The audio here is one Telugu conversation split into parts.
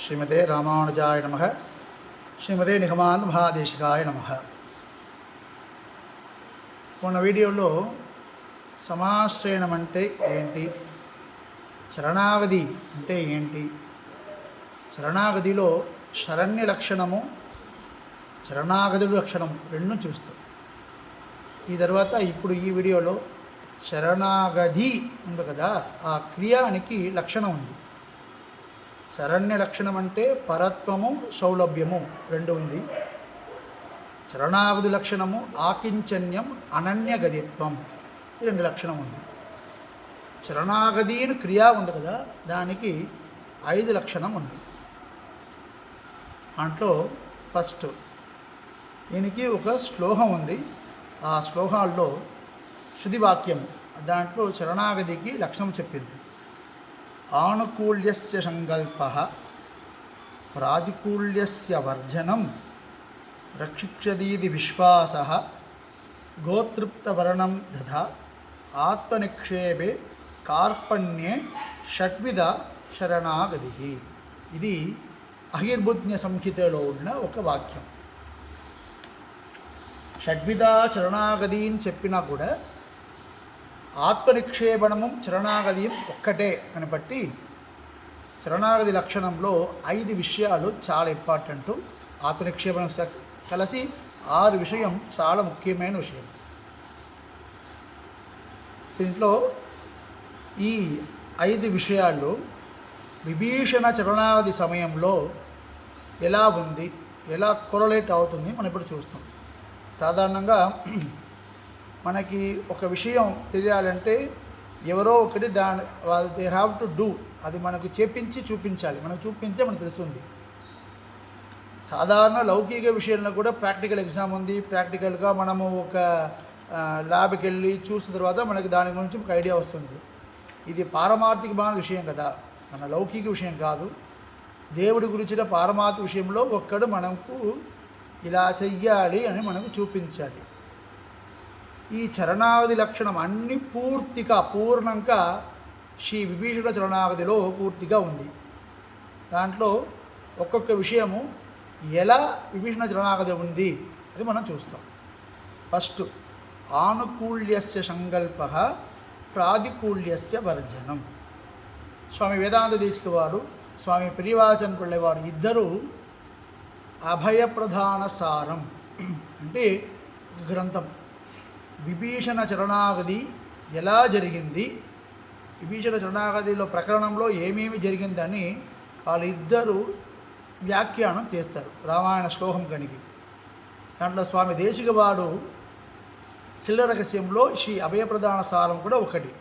శ్రీమతే రామానుజాయ నమః. శ్రీమతే నిగమాంత మహాదేశికాయ నమః. మొన్న వీడియోలో సమాశ్రయణం అంటే ఏంటి, శరణాగతి అంటే ఏంటి, శరణాగతిలో శరణ్య లక్షణము, శరణాగతుడు లక్షణం రెండు చూస్తాం. ఈ తర్వాత ఇప్పుడు ఈ వీడియోలో శరణాగతి ఉంది కదా, ఆ క్రియానికి లక్షణం ఉంది. శరణ్య లక్షణం అంటే పరత్వము, సౌలభ్యము రెండు ఉంది. శరణాగతి లక్షణము ఆకించన్యం, అనన్యగతిత్వం, ఈ రెండు లక్షణం ఉంది. శరణాగతి అని క్రియ ఉంది కదా, దానికి 5 లక్షణం ఉంది. దాంట్లో ఫస్ట్ దీనికి ఒక శ్లోకం ఉంది. ఆ శ్లోకాల్లో శృతివాక్యము, దాంట్లో శరణాగతికి లక్షణం చెప్పింది. ఆనుకూల్యస్య సంకల్పః ప్రాతికూల్యస్య వర్జనం రక్షిక్షదీతి విశ్వాసః గోతృప్తవర్ణం దధా ఆత్మనిక్షేపే కార్పణ్యే షడ్విధ శరణాగతి. ఇది అహిర్బుజ్ఞ సంహితలో ఉన్న ఒక వాక్యం. షడ్విధ శరణాగతి అని చెప్పినా కూడా ఆత్మనిక్షేపణము శరణాగతియం ఒక్కటే అని బట్టి శరణాగతి లక్షణంలో 5 విషయాలు చాలా ఇంపార్టెంటు. ఆత్మనిక్షేపణం కలిసి 6 విషయం చాలా ముఖ్యమైన విషయం. దీంట్లో ఈ 5 విషయాల్లో విభీషణ శరణాగతి సమయంలో ఎలా ఉంది, ఎలా కొరలేట్ అవుతుంది మనం ఇప్పుడు చూస్తాం. సాధారణంగా మనకి ఒక విషయం తెలియాలంటే ఎవరో ఒకటి దే హ్యావ్ టు డూ, అది మనకు చేపించి చూపించాలి. మనకు చూపించే మనకు తెలుస్తుంది. సాధారణ లౌకిక విషయంలో కూడా ప్రాక్టికల్ ఎగ్జామ్ ఉంది. ప్రాక్టికల్గా మనము ఒక ల్యాబ్కి వెళ్ళి చూసిన తర్వాత మనకి దాని గురించి ఒక ఐడియా వస్తుంది. ఇది పారమార్థికమైన విషయం కదా, మన లౌకిక విషయం కాదు. దేవుడి గురించిన పారమార్థిక విషయంలో ఒక్కడు మనకు ఇలా చెయ్యాలి అని మనకు చూపించాలి. ఈ శరణాగతి లక్షణం అన్ని పూర్ణంగా శ్రీ విభీషణ శరణాగతిలో పూర్తిగా ఉంది. దాంట్లో ఒక్కొక్క విషయము ఎలా విభీషణ శరణాగతి ఉంది అది మనం చూస్తాం. ఫస్ట్ ఆనుకూల్యస్య సంకల్పః ప్రాతికూల్యస్య వర్జనం. స్వామి వేదాంత దేశికవారు, స్వామి పెరియవాచన పిళ్ళవారు ఇద్దరు అభయప్రధాన సారం అంటే గ్రంథం విభీషణ శరణాగతి ఎలా జరిగింది, విభీషణ శరణాగతిలో ప్రకరణంలో ఏమేమి జరిగిందని వాళ్ళిద్దరూ వ్యాఖ్యానం చేస్తారు రామాయణ శ్లోకం కనిగి. దాంట్లో స్వామి దేశికవాడు శిల రహస్యంలో శ్రీ అభయప్రధాన సారం కూడా ఒకటి.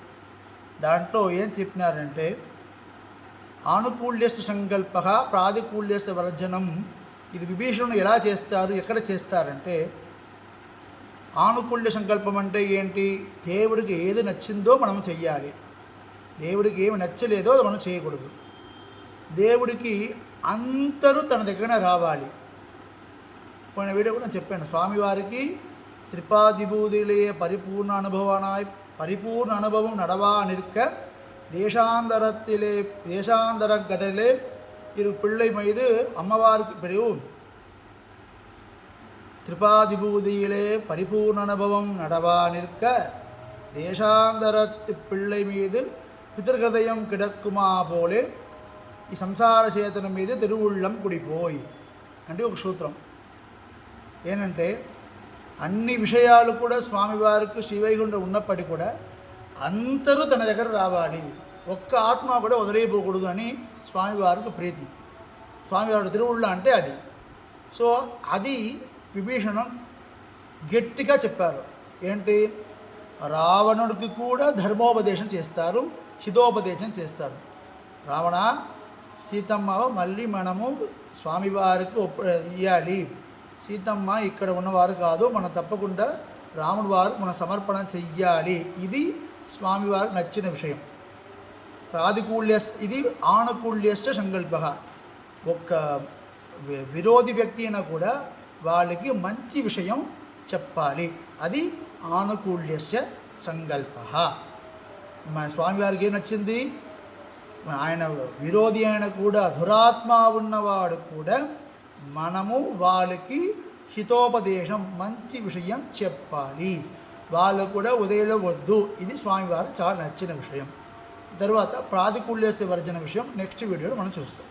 దాంట్లో ఏం చెప్పినారంటే ఆనుకూల్యస్య సంకల్పః ప్రాతికూల్యస్య వర్జనం. ఇది విభీషణుడు ఎలా చేస్తారు, ఎక్కడ చేస్తారంటే ఆనుకూల్య సంకల్పం అంటే ఏంటి, దేవుడికి ఏది నచ్చిందో మనం చెయ్యాలి, దేవుడికి ఏమి నచ్చలేదో మనం చేయకూడదు. దేవుడికి అందరూ తన దగ్గర రావాలి. పోయిన వీడియో కూడా చెప్పాను, స్వామివారికి త్రిపాదిభూతిలే పరిపూర్ణ అనుభవం నడవా నిற்க தேசாந்தர கதையிலே இரு பிள்ளை மீது அம்மவாருக்கு பெரியும் திரிபாதிபூதியிலே பரிபூர்ண அனுபவம் நடவா நிற்க தேசாந்தரத்து பிள்ளை மீது పితృహృదయం కిడక్కుమా పోలే ఈ సంసార చేతనం మీద తిరువుళ్ళం కుడిపోయి అంటే ఒక సూత్రం ఏంటంటే అన్ని విషయాలు కూడా స్వామివారికి శ్రీవైకుంఠం ఉన్నప్పటికీ కూడా అందరూ తన దగ్గర రావాలి, ఒక్క ఆత్మ కూడా వదిలేయకూడదు అని స్వామివారికి ప్రీతి. స్వామివారి తిరువుళ్ళ అంటే అది. సో అది విభీషణం గట్టిగా చెప్పారు. ఏంటి, రావణుడికి కూడా ధర్మోపదేశం చేస్తారు, హితోపదేశం చేస్తారు. రావణ, సీతమ్మ మళ్ళీ మనము స్వామివారికి ఇవ్వాలి, సీతమ్మ ఇక్కడ ఉన్నవారు కాదు, మనం తప్పకుండా రాముడి వారు మన సమర్పణ చెయ్యాలి. ఇది స్వామివారికి నచ్చిన విషయం. ఇది ఆనుకూల్యస్య సంకల్పః. ఒక విరోధి వ్యక్తి అయినా కూడా వాళ్ళకి మంచి విషయం చెప్పాలి, అది ఆనుకూల్యస్య సంకల్పః. మా స్వామివారికి ఏం నచ్చింది, ఆయన విరోధి అయిన కూడా దురాత్మ ఉన్నవాడు కూడా మనము వాళ్ళకి హితోపదేశం మంచి విషయం చెప్పాలి, వాళ్ళు కూడా ఉదయంలో వద్దు. ఇది స్వామివారు చాలా నచ్చిన విషయం. తర్వాత ప్రాతికూల్యస్య వర్జన విషయం నెక్స్ట్ వీడియోలో మనం చూస్తాం.